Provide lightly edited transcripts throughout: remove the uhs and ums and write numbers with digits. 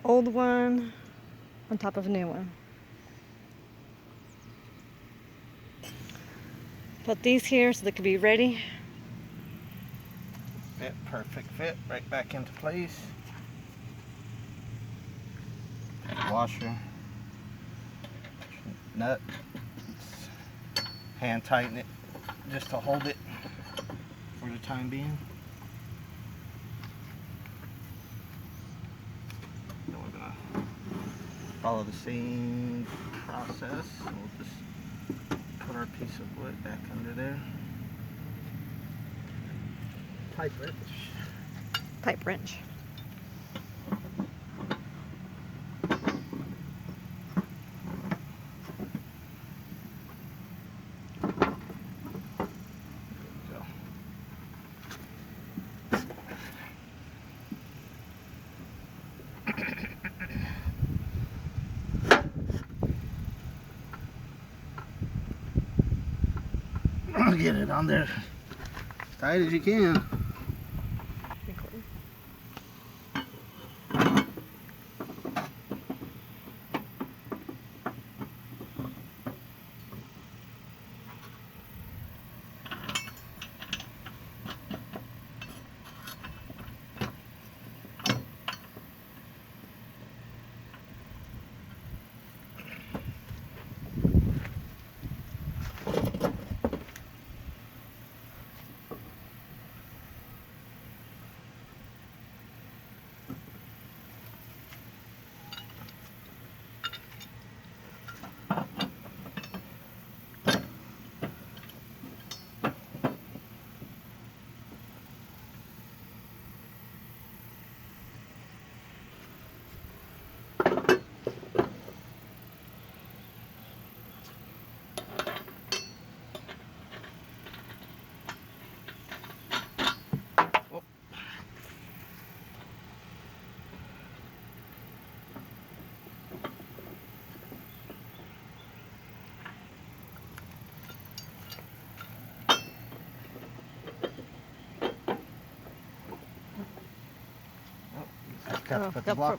old one on top of a new one. Put these here so they can be ready. Fit, perfect fit, right back into place. Washer, nut, hand tighten it just to hold it for the time being. Then we're gonna follow the same process. We'll just put our piece of wood back under there. Pipe wrench. Pipe wrench. Get it on there as tight as you can.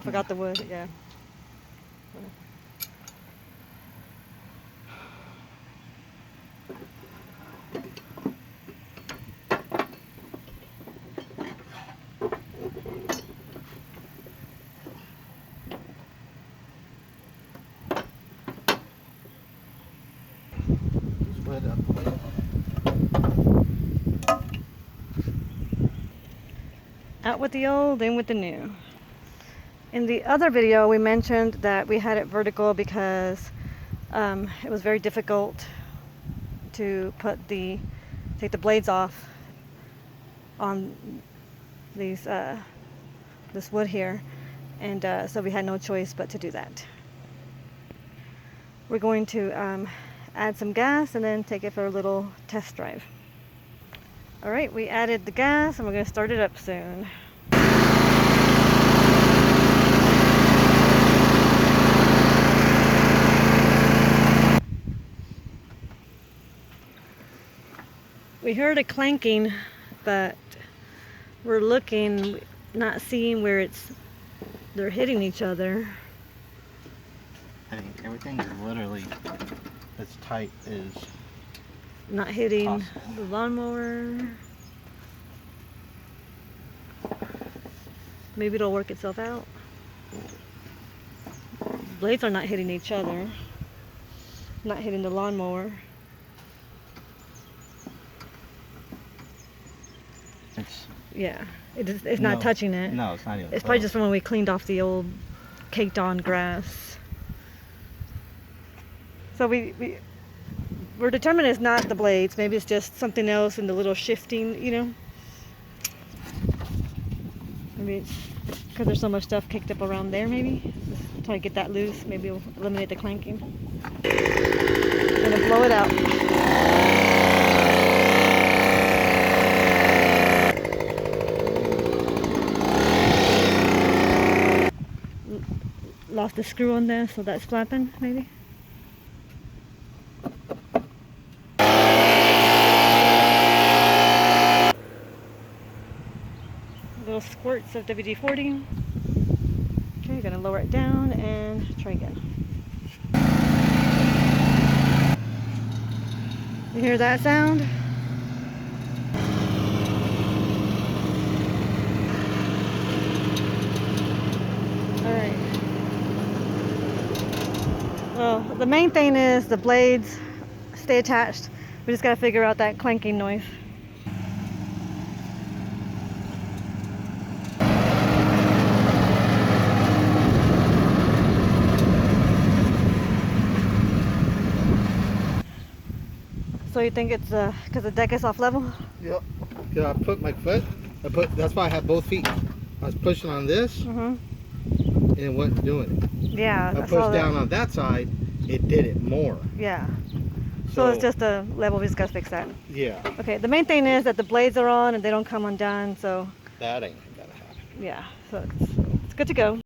Forgot the wood, yeah. Wood up. Out with the old, in with the new. In the other video, we mentioned that we had it vertical because it was very difficult to take the blades off on these this wood here, and so we had no choice but to do that. We're going to add some gas and then take it for a little test drive. All right, we added the gas and we're going to start it up soon. We heard a clanking, but we're looking, not seeing where they're hitting each other. I think everything is literally as tight as not hitting possible. The lawnmower. Maybe it'll work itself out. Blades are not hitting each other. Not hitting the lawnmower. It's not touching it. No, it's not even. It's probably just from when we cleaned off the old caked on grass. So we're determined it's not the blades. Maybe it's just something else in the little shifting, you know. Maybe it's because there's so much stuff caked up around there, maybe. Just try to get that loose. Maybe it'll eliminate the clanking. Gonna blow it out. Lost the screw on there, so that's flapping, maybe. Little squirts of WD-40. Okay, you're gonna lower it down and try again. You hear that sound? Alright. Well, the main thing is the blades stay attached. We just gotta figure out that clanking noise. So you think it's because the deck is off level? Yep. Cause I put my foot. That's why I have both feet. I was pushing on this, and it wasn't doing it. Yeah. I pushed down on that side. It did it more. Yeah. So it's just a level. We just gotta fix that. Yeah. Okay. The main thing is that the blades are on and they don't come undone. So That ain't gonna happen. yeah. So it's good to go.